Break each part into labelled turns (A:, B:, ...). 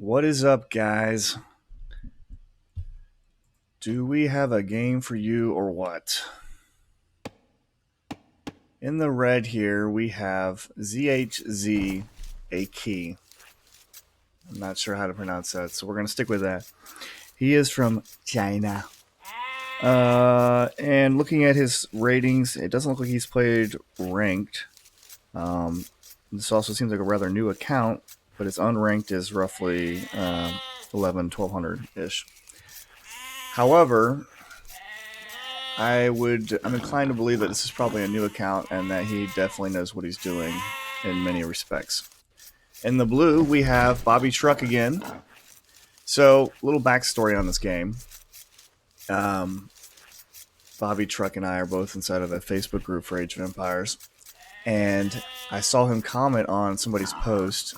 A: What is up, guys? Do we have a game for you or what? In the red here, we have ZHZ, a key. I'm not sure how to pronounce that, so we're going to stick with that. He is from China. And looking at his ratings, it doesn't look like he's played ranked. This also seems like a rather new account, but his unranked is roughly 1200-ish. However, I'm inclined to believe that this is probably a new account and that he definitely knows what he's doing in many respects. In the blue, we have Bobby Truck again. So, little backstory on this game. Bobby Truck and I are both inside of a Facebook group for Age of Empires. And I saw him comment on somebody's post.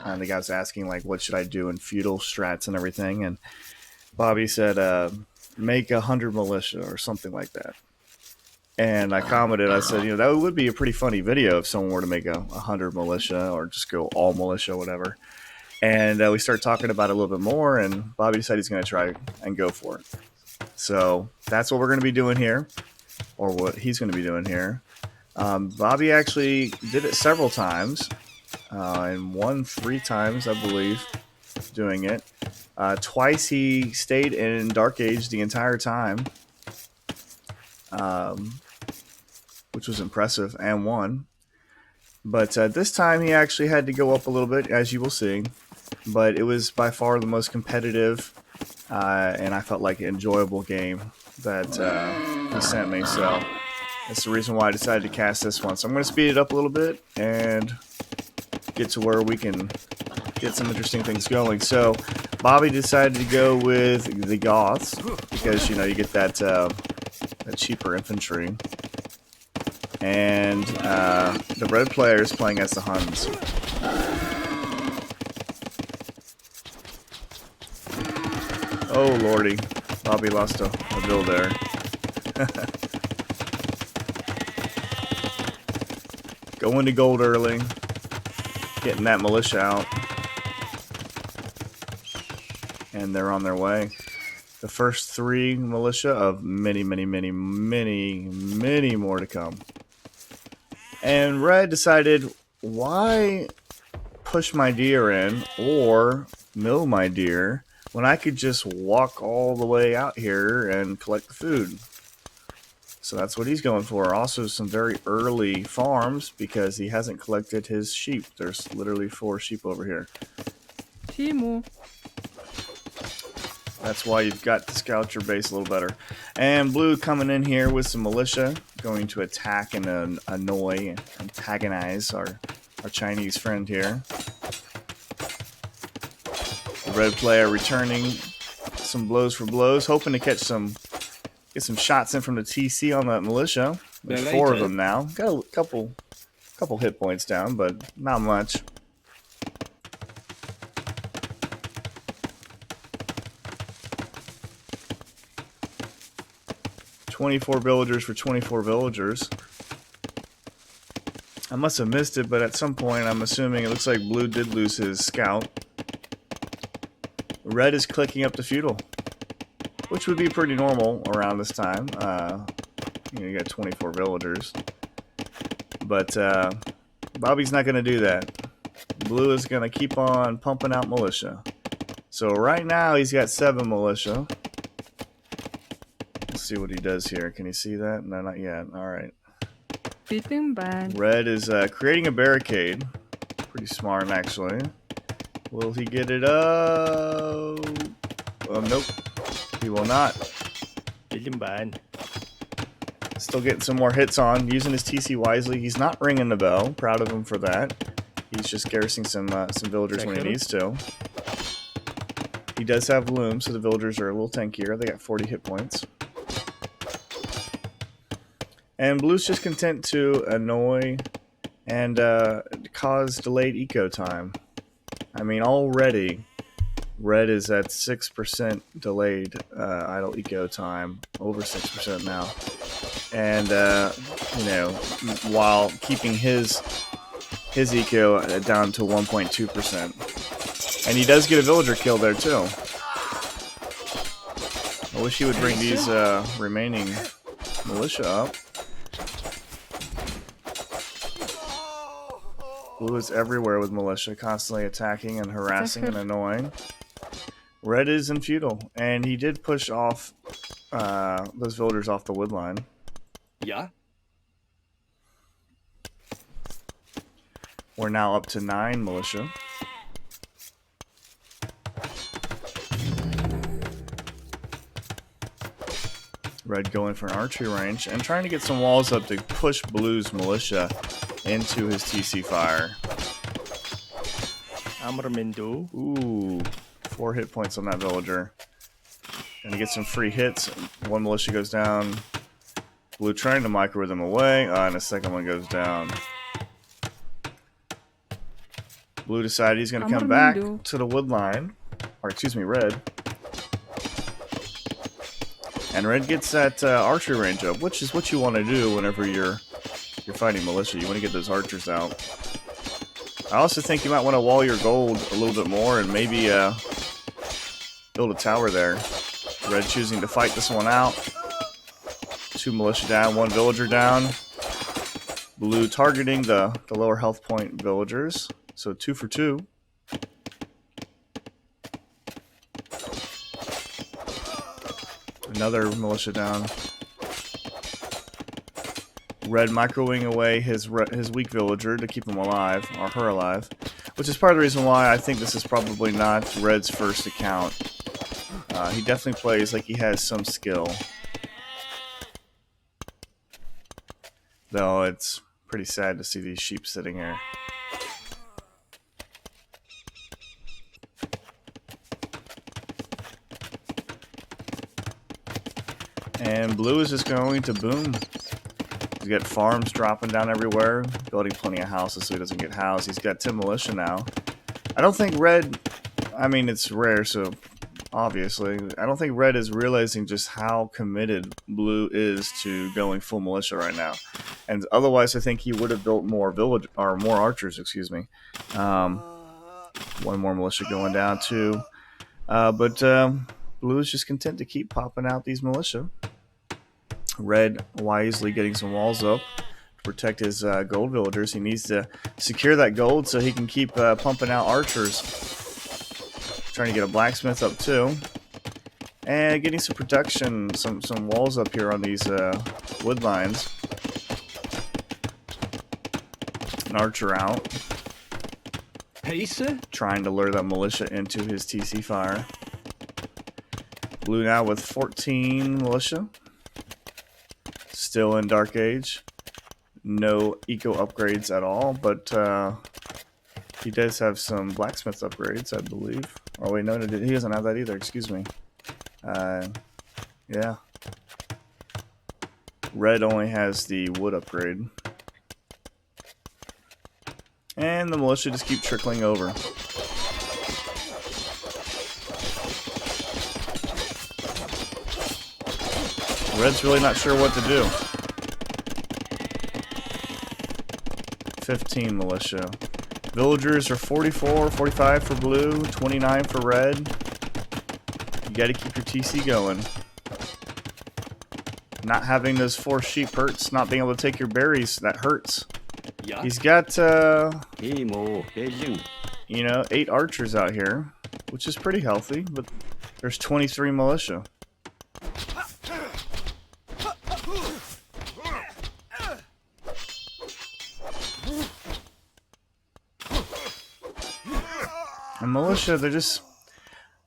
A: And the guy was asking, like, what should I do in feudal strats and everything. And Bobby said, make 100 militia or something like that. And I commented, I said, that would be a pretty funny video if someone were to make 100 militia or just go all militia, whatever. And we started talking about it a little bit more, and Bobby decided he's going to try and go for it. So that's what we're going to be doing here, or what he's going to be doing here. Bobby actually did it several times, and won 3 times, I believe, doing it. Twice he stayed in Dark Age the entire time, which was impressive, and won. But this time he actually had to go up a little bit, as you will see. But it was by far the most competitive, and I felt like an enjoyable game that he sent me. So that's the reason why I decided to cast this one. So I'm going to speed it up a little bit and get to where we can get some interesting things going. So Bobby decided to go with the Goths because you get that cheaper infantry, and the red player is playing as the Huns. Oh lordy, Bobby lost a bill there. Going to gold early, getting that militia out. And they're on their way. The first 3 militia of many, many, many, many, many more to come. And Red decided, why push my deer in or mill my deer when I could just walk all the way out here and collect the food? So that's what he's going for. Also some very early farms because he hasn't collected his sheep. There's literally 4 sheep over here.
B: Timo.
A: That's why you've got to scout your base a little better. And blue coming in here with some militia, going to attack and annoy and antagonize our Chinese friend here. The red player returning some blows for blows, hoping to get some shots in from the TC on that militia. There's 4 of them now. Got a couple hit points down, but not much. "24 villagers for 24 villagers." I must have missed it, but at some point I'm assuming it looks like blue did lose his scout. Red is clicking up to feudal, which would be pretty normal around this time. You got 24 villagers. But Bobby's not going to do that. Blue is going to keep on pumping out militia. So right now he's got 7 militia. Let's see what he does here. Can you see that? No, not yet. All right. Red is creating a barricade. Pretty smart, actually. Will he get it up? Nope. He will not. Still getting some more hits on. Using his TC wisely. He's not ringing the bell. Proud of him for that. He's just garrisoning some villagers when he needs to. He does have loom, so the villagers are a little tankier. They got 40 hit points. And blue's just content to annoy and cause delayed eco time. I mean, already red is at 6% delayed idle eco time, over 6% now. And while keeping his eco down to 1.2%. And he does get a villager kill there too. I wish he would bring these remaining militia up. Blue is everywhere with militia, constantly attacking and harassing and annoying. Red is in feudal, and he did push off those villagers off the wood line.
C: Yeah.
A: We're now up to 9 militia. Red going for an archery range and trying to get some walls up to push Blue's militia into his TC fire.
C: Amramendu.
A: Ooh, 4 hit points on that villager. Gonna get some free hits. 1 militia goes down. Blue trying to micro them away, and a second one goes down. Blue decided he's gonna come back to the wood line, or excuse me, Red. And Red gets that archery range up, which is what you want to do whenever you're fighting militia. You want to get those archers out. I also think you might want to wall your gold a little bit more and maybe build a tower there. Red choosing to fight this one out. 2 militia down, 1 villager down. Blue targeting the lower health point villagers. So 2 for 2. Another militia down. Red microwing away his weak villager to keep him alive, or her alive. Which is part of the reason why I think this is probably not Red's first account. He definitely plays like he has some skill. Though it's pretty sad to see these sheep sitting here. And Blue is just going to boom. He's got farms dropping down everywhere, building plenty of houses so he doesn't get housed. He's got 10 militia now. I don't think Red, I mean it's rare, so obviously, I don't think Red is realizing just how committed Blue is to going full militia right now. And otherwise, I think he would have built more more archers, excuse me. 1 more militia going down too. But Blue is just content to keep popping out these militia. Red wisely getting some walls up to protect his gold villagers. He needs to secure that gold so he can keep pumping out archers. Trying to get a blacksmith up too. And getting some protection, some walls up here on these wood lines. An archer out.
C: Pace.
A: Trying to lure that militia into his TC fire. Blue now with 14 militia. Still in Dark Age. No eco upgrades at all, but he does have some blacksmith upgrades, I believe. Oh wait, no, he doesn't have that either, excuse me. Yeah. Red only has the wood upgrade. And the militia just keep trickling over. Red's really not sure what to do. 15 militia. Villagers are 44, 45 for Blue, 29 for Red. You gotta keep your TC going. Not having those 4 sheep hurts. Not being able to take your berries, that hurts.
C: Yeah.
A: He's got, you know, 8 archers out here, which is pretty healthy, but there's 23 militia. And militia, they're just...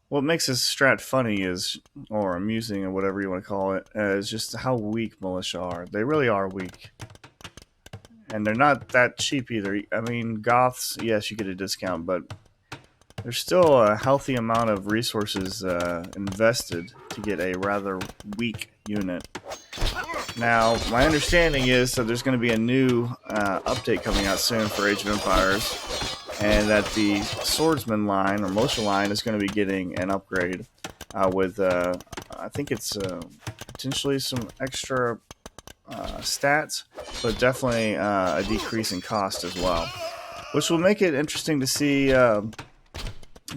A: What makes this strat funny is, or amusing, or whatever you want to call it, is just how weak militia are. They really are weak. And they're not that cheap either. I mean, Goths, yes, you get a discount, but there's still a healthy amount of resources invested to get a rather weak unit. Now, my understanding is that there's going to be a new update coming out soon for Age of Empires. And that the swordsman line or militia line is going to be getting an upgrade with I think it's potentially some extra stats, but definitely a decrease in cost as well, which will make it interesting to see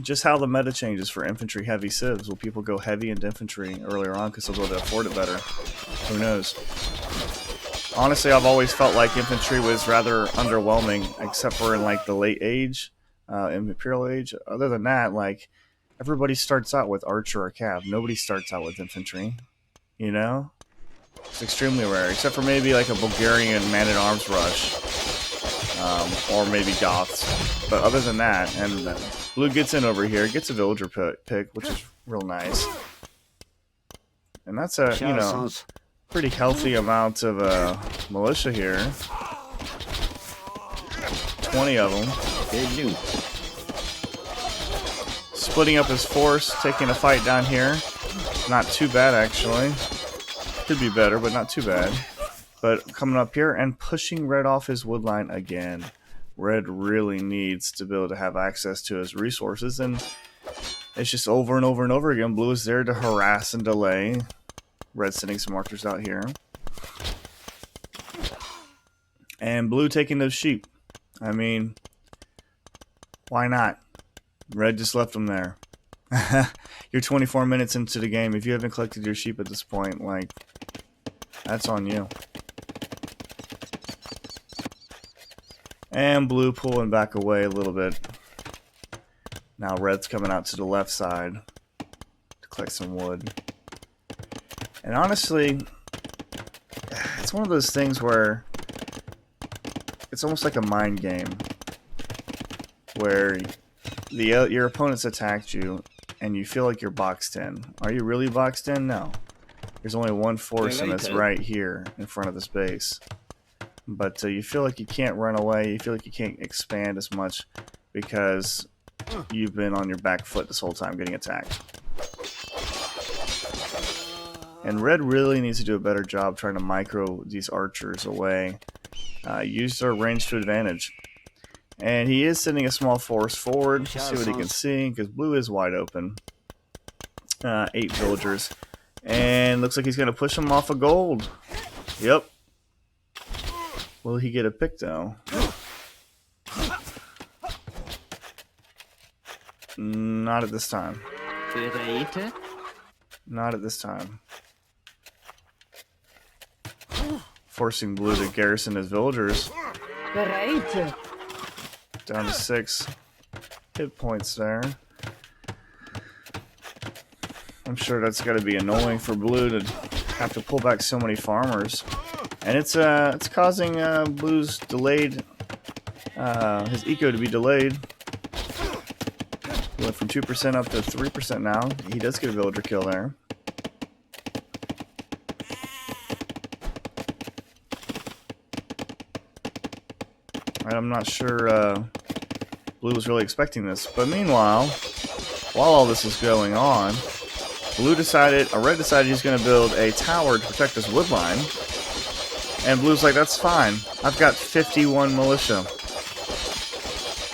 A: just how the meta changes for infantry heavy civs. Will people go heavy into infantry earlier on because they'll be able to afford it better? Who knows? Honestly, I've always felt like infantry was rather underwhelming, except for in like the late age, Imperial Age. Other than that, like everybody starts out with archer or cav. Nobody starts out with infantry. You know, it's extremely rare, except for maybe like a Bulgarian man-at-arms rush, or maybe Goths. But other than that, and Blue gets in over here, gets a villager pick, which is real nice, and that's a pretty healthy amount of militia here. 20 of them. Splitting up his force, taking a fight down here. Not too bad, actually. Could be better, but not too bad. But coming up here and pushing Red off his wood line again. Red really needs to be able to have access to his resources, and it's just over and over and over again. Blue is there to harass and delay. Red sending some archers out here. And Blue taking those sheep. I mean, why not? Red just left them there. You're 24 minutes into the game. If you haven't collected your sheep at this point, like, that's on you. And Blue pulling back away a little bit. Now Red's coming out to the left side to collect some wood. And honestly, it's one of those things where it's almost like a mind game, where your opponent's attacked you and you feel like you're boxed in. Are you really boxed in? No. There's only one force, and it's right here in front of this base. But you feel like you can't run away. You feel like you can't expand as much because you've been on your back foot this whole time getting attacked. And Red really needs to do a better job trying to micro these archers away. Use their range to advantage. And he is sending a small force forward to see what he can see, because Blue is wide open. 8 villagers. And looks like he's going to push them off of gold. Yep. Will he get a pick, though? Not at this time. Not at this time. Forcing Blue to garrison his villagers. Down to 6 hit points there. I'm sure that's got to be annoying for Blue to have to pull back so many farmers, and it's causing Blue's delayed his eco to be delayed. He went from 2% up to 3% now. He does get a villager kill there. I'm not sure Blue was really expecting this, but meanwhile, while all this is going on, Red decided he's going to build a tower to protect his wood line, and Blue's like, that's fine. I've got 51 militia.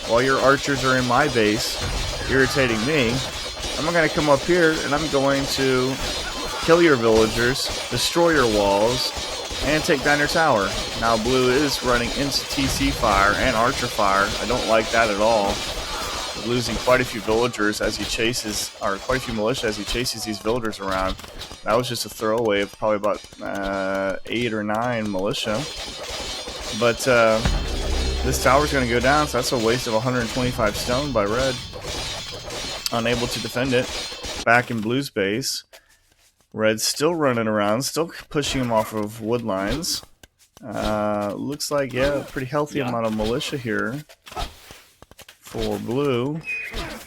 A: While your archers are in my base, irritating me, I'm going to come up here and I'm going to kill your villagers, destroy your walls, and take down your tower. Now Blue is running into TC fire and archer fire. I don't like that at all. Losing quite a few villagers as he chases, or quite a few militia as he chases these villagers around. That was just a throwaway of probably about 8 or 9 militia. But this tower's going to go down, so that's a waste of 125 stone by Red. Unable to defend it. Back in Blue's base. Red's still running around, still pushing him off of wood lines. Looks like, yeah, a pretty healthy amount of militia here for Blue.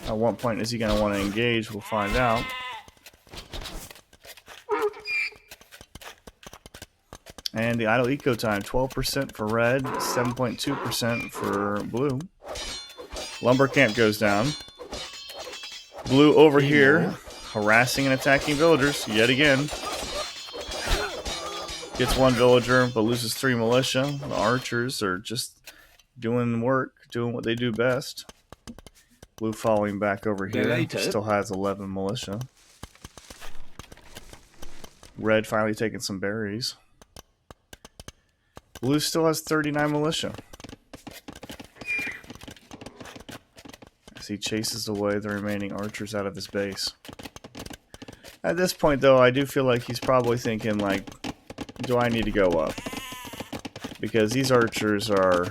A: At what point is he going to want to engage? We'll find out. And the idle eco time, 12% for Red, 7.2% for Blue. Lumber camp goes down. Blue over here, harassing and attacking villagers yet again. Gets 1 villager, but loses 3 militia. The archers are just doing work, doing what they do best. Blue falling back over here, still has 11 militia. Red finally taking some berries. Blue still has 39 militia. as he chases away the remaining archers out of his base. At this point, though, I do feel like he's probably thinking, like, do I need to go up? Because these archers are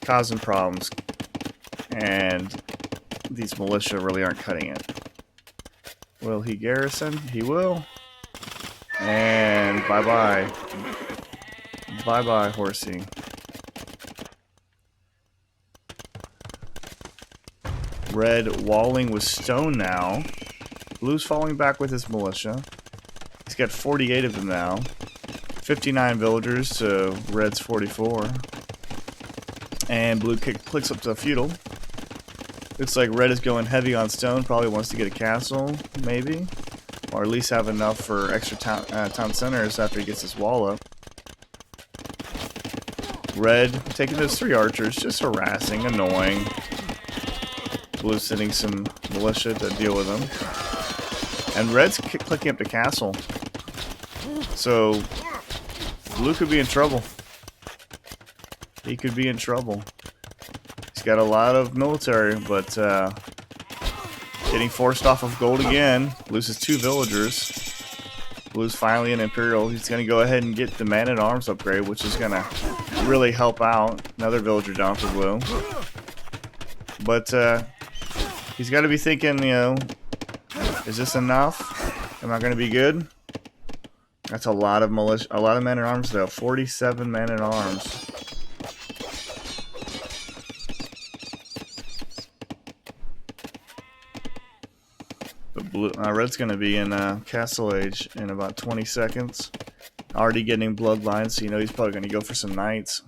A: causing problems, and these militia really aren't cutting it. Will he garrison? He will. And bye-bye. Bye-bye, horsey. Red walling with stone now. Blue's falling back with his militia. He's got 48 of them now. 59 villagers to Red's 44. And Blue clicks up to the feudal. Looks like Red is going heavy on stone. Probably wants to get a castle, maybe. Or at least have enough for extra town centers after he gets his wall up. Red taking those 3 archers, just harassing, annoying. Blue sending some militia to deal with them. And Red's clicking up to castle. So Blue could be in trouble. He could be in trouble. He's got a lot of military, but getting forced off of gold again. Loses 2 villagers. Blue's finally an Imperial. He's going to go ahead and get the man-at-arms upgrade, which is going to really help out. Another villager down for Blue. But he's got to be thinking, you know, is this enough? Am I going to be good? That's a lot of militia, a lot of men-at-arms though. 47 men-at-arms. Red's going to be in Castle Age in about 20 seconds. Already getting bloodlines, so you know he's probably going to go for some knights.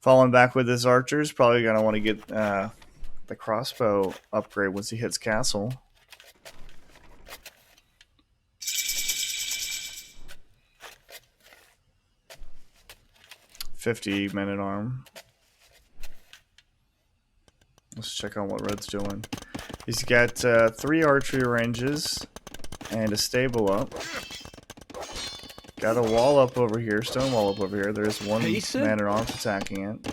A: Falling back with his archers, probably going to want to get the crossbow upgrade once he hits castle. $50 men-at-arm. Let's check on what Red's doing. He's got 3 archery ranges and a stable up. Got a wall up over here, stone wall up over here. There's 1 man-at-arms attacking it.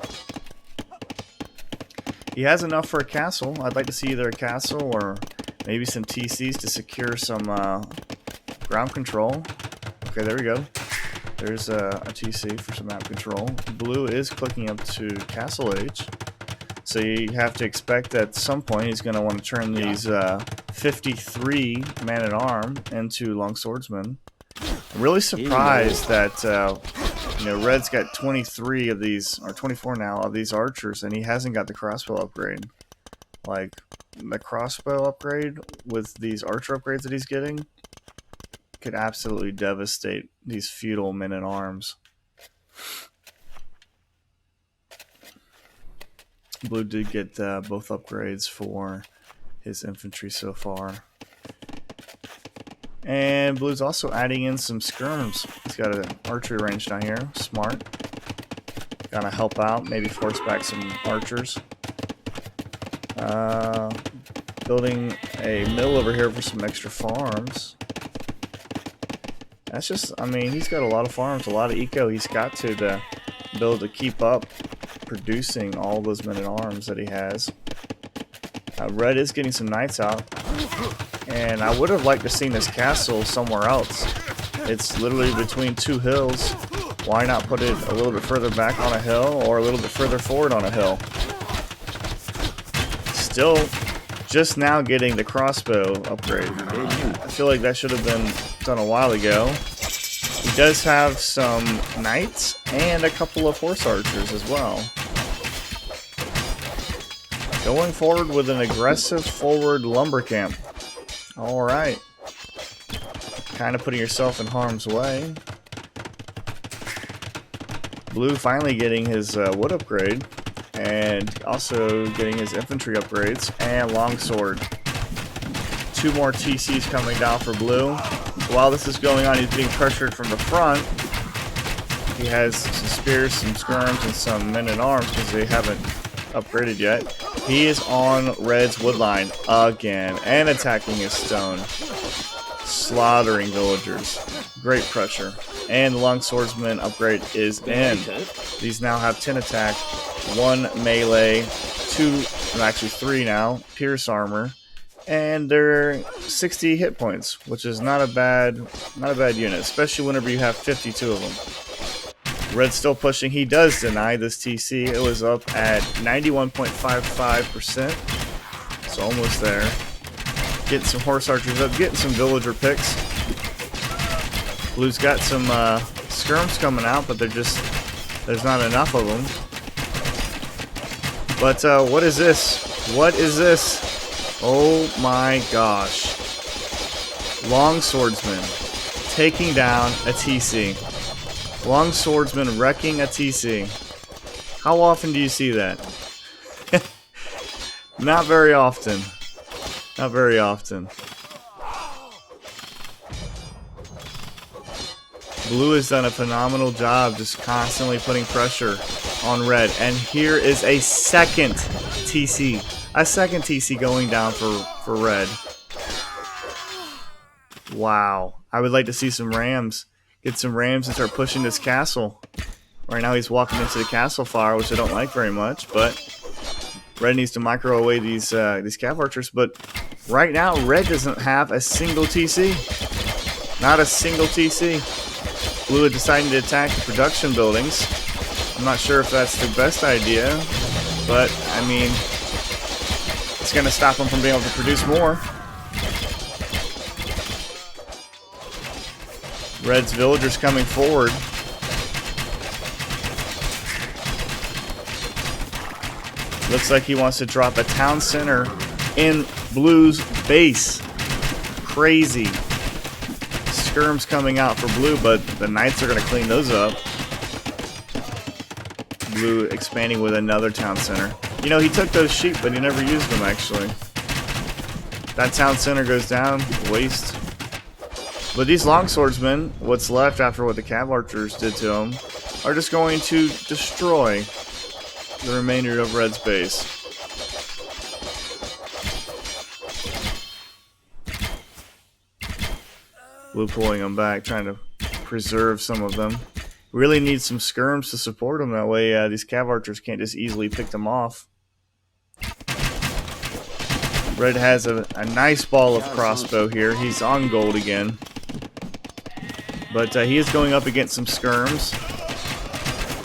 A: He has enough for a castle. I'd like to see either a castle or maybe some TCs to secure some ground control. Okay, there we go. There's a TC for some map control. Blue is clicking up to Castle Age. So you have to expect that at some point he's going to want to turn these 53 man-at-arm into longswordsmen. I'm really surprised that you know, Red's got 23 of these, or 24 now, of these archers, and he hasn't got the crossbow upgrade. Like, the crossbow upgrade with these archer upgrades that he's getting could absolutely devastate these feudal men-at-arms. Blue did get both upgrades for his infantry so far. And Blue's also adding in some skirms. He's got an archery range down here. Smart. Gonna help out. Maybe force back some archers. Building a mill over here for some extra farms. That's just, I mean, he's got a lot of farms, a lot of eco he's got to be able to keep up producing all those men-at-arms that he has. Red is getting some knights out. And I would have liked to seen this castle somewhere else. It's literally between 2 hills. Why not put it a little bit further back on a hill or a little bit further forward on a hill? Still just now getting the crossbow upgrade. I feel like that should have been done a while ago. He does have some knights and a couple of horse archers as well. Going forward with an aggressive forward lumber camp. Alright. Kind of putting yourself in harm's way. Blue finally getting his wood upgrade. And also getting his infantry upgrades. And longsword. 2 more TCs coming down for Blue. While this is going on, he's being pressured from the front. He has some spears, some skirms, and some men-at-arms because they haven't upgraded yet. He is on Red's woodline again and attacking his stone. Slaughtering villagers. Great pressure. And the longswordsman upgrade is in. These now have 10 attack, 1 melee, 2, actually 3 now, pierce armor, and they're 60 hit points, which is not a bad unit, especially whenever you have 52 of them. Red's still pushing. He does deny this TC. It was up at 91.55%, so almost there. Getting some horse archers up, getting some villager picks. Blue's got some skirms coming out, but there's not enough of them. But what is this? What is this? Oh my gosh. Long swordsman taking down a TC. Long swordsman wrecking a TC. How often do you see that? Not very often. Not very often. Blue has done a phenomenal job just constantly putting pressure on red. And here is a second TC. A second TC going down for red. Wow. I would like to see some rams. Get some rams and start pushing this castle. Right now he's walking into the castle fire, which I don't like very much, but red needs to micro away these cav archers. But right now, red doesn't have a single TC. Not a single TC. Blue had decided to attack the production buildings. I'm not sure if that's the best idea, but I mean, it's going to stop them from being able to produce more. Red's villagers coming forward. Looks like he wants to drop a town center in Blue's base. Crazy. Skirms coming out for Blue, but the Knights are going to clean those up. Blue expanding with another town center. You know, he took those sheep, but he never used them, actually. That town center goes down. Waste. But these longswordsmen, what's left after what the cav archers did to them, are just going to destroy the remainder of Red's base. Blue pulling them back, trying to preserve some of them. Really need some skirms to support them. That way these cav archers can't just easily pick them off. Red has a nice ball of crossbow here. He's on gold again. But he is going up against some skirms.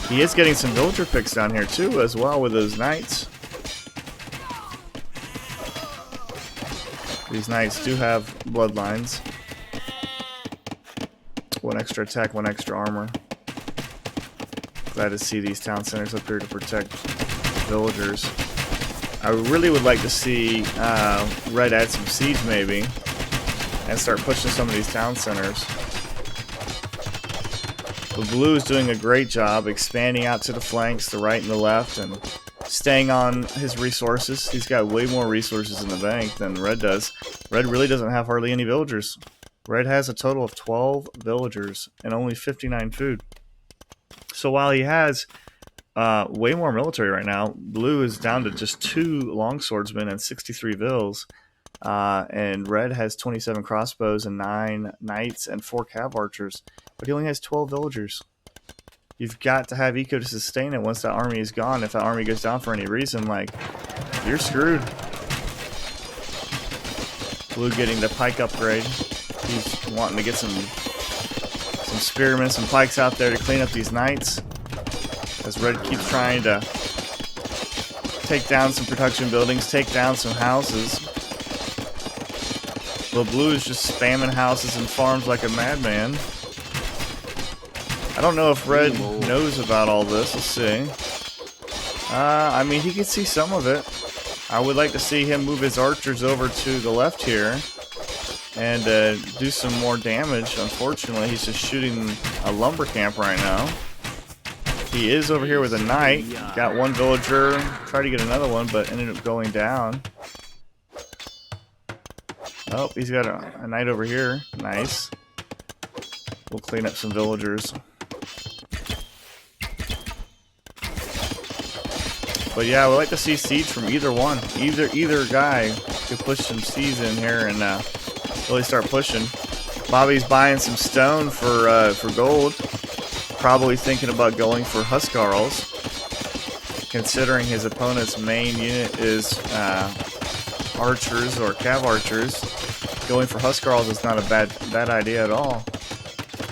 A: He is getting some villager picks down here too, as well, with those knights. These knights do have bloodlines. 1 extra attack, 1 extra armor. Glad to see these town centers up here to protect villagers. I really would like to see Red add some siege maybe, and start pushing some of these town centers. But Blue is doing a great job expanding out to the flanks, the right and the left, and staying on his resources. He's got way more resources in the bank than Red does. Red really doesn't have hardly any villagers. Red has a total of 12 villagers and only 59 food. So while he has way more military right now, Blue is down to just 2 longswordsmen and 63 vills. And Red has 27 crossbows and 9 knights and 4 cav archers. But he only has 12 villagers. You've got to have eco to sustain it once that army is gone. If that army goes down for any reason, like, you're screwed. Blue getting the pike upgrade. He's wanting to get some spearmen, some pikes out there to clean up these knights. As Red keeps trying to take down some production buildings, take down some houses. Well, Blue is just spamming houses and farms like a madman. I don't know if Red knows about all this. Let's see. I mean, he can see some of it. I would like to see him move his archers over to the left here and do some more damage. Unfortunately, he's just shooting a lumber camp right now. He is over here with a knight. Got 1 villager. Tried to get another one, but ended up going down. Oh, he's got a knight over here. Nice. We'll clean up some villagers. But yeah, I would like to see siege from either one. Either guy could push some siege in here and really start pushing. Bobby's buying some stone for gold. Probably thinking about going for Huskarls. considering his opponent's main unit is archers or cav archers. Going for Huskarls is not a bad idea at all.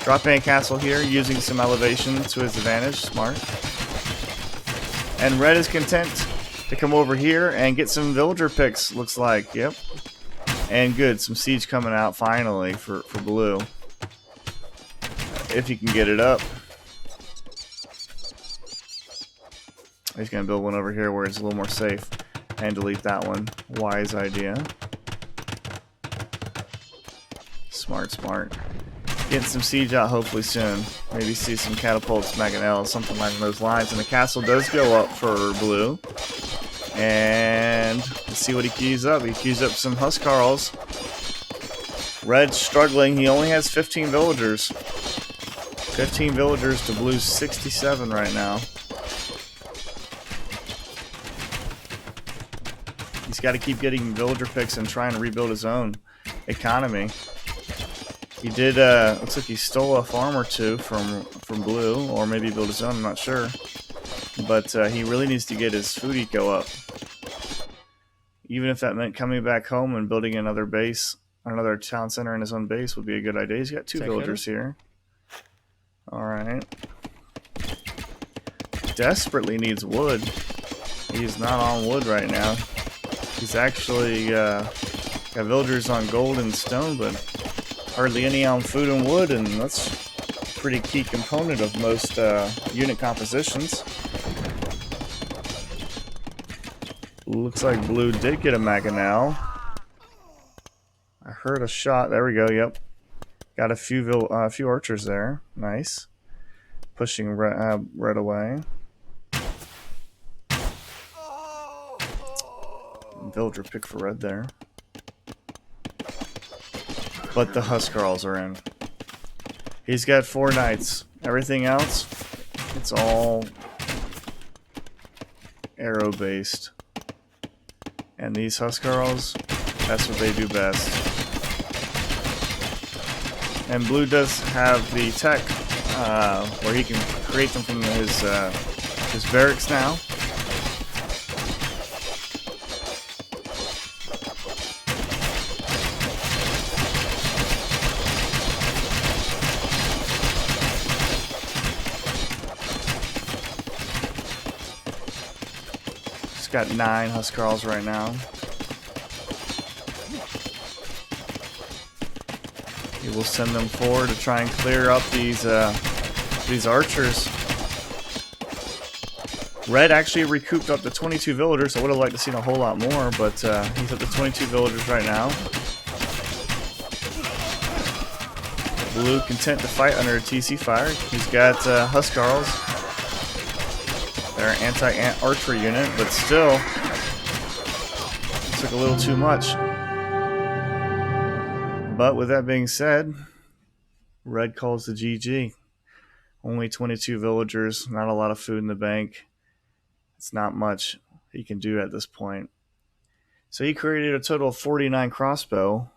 A: Dropping a castle here, using some elevation to his advantage. Smart. And red is content to come over here and get some villager picks, looks like. Yep. And good. Some siege coming out finally for blue. If he can get it up. He's going to build one over here where it's a little more safe. And delete that one. Wise idea. Smart, smart. Getting some siege out hopefully soon. Maybe see some catapults, mangonels, something like those lines. And the castle does go up for blue. And let's see what he queues up. He queues up some Huskarls. Red's struggling. He only has 15 villagers. 15 villagers to blue's 67 right now. He's got to keep getting villager picks and trying to rebuild his own economy. He did, looks like he stole a farm or two from blue, or maybe built his own, I'm not sure. But he really needs to get his food eco up. Even if that meant coming back home and building another base, another town center in his own base would be a good idea. He's got 2 villagers here. Alright. Desperately needs wood. He's not on wood right now. He's actually got villagers on gold and stone, but hardly any on food and wood, and that's a pretty key component of most unit compositions. Looks like blue did get a mangonel. I heard a shot. There we go. Yep, got a few archers there. Nice. Pushing red away. Villager pick for red there. But the Huskarls are in. He's got 4 knights. Everything else, it's all arrow based. And these Huskarls, that's what they do best. And blue does have the tech where he can create them from his barracks now. Got 9 Huskarls right now. He will send them forward to try and clear up these archers. Red actually recouped up to 22 villagers. I would have liked to see a whole lot more, but he's up to 22 villagers right now. Blue content to fight under a TC fire. He's got Huskarls. They're an anti-archery unit, but still, it took a little too much. But with that being said, red calls the GG. Only 22 villagers, not a lot of food in the bank. It's not much he can do at this point. So he created a total of 49 crossbow,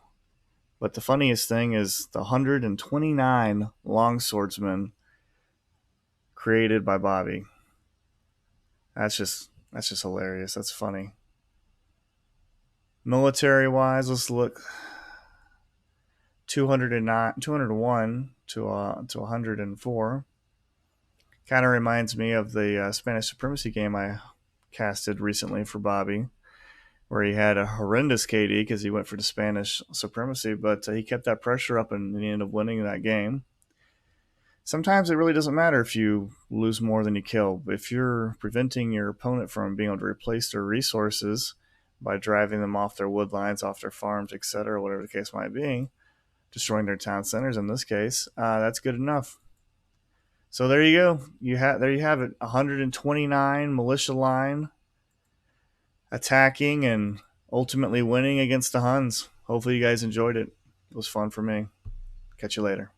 A: but the funniest thing is the 129 longswordsmen created by Bobby. That's just hilarious. That's funny. Military wise, let's look. 201 to 104. Kind of reminds me of the Spanish supremacy game I casted recently for Bobby, where he had a horrendous KD because he went for the Spanish supremacy, but he kept that pressure up and he ended up winning that game. Sometimes it really doesn't matter if you lose more than you kill. If you're preventing your opponent from being able to replace their resources by driving them off their wood lines, off their farms, etc., whatever the case might be, destroying their town centers in this case, that's good enough. So there you go. There you have it. 129 militia line attacking and ultimately winning against the Huns. Hopefully you guys enjoyed it. It was fun for me. Catch you later.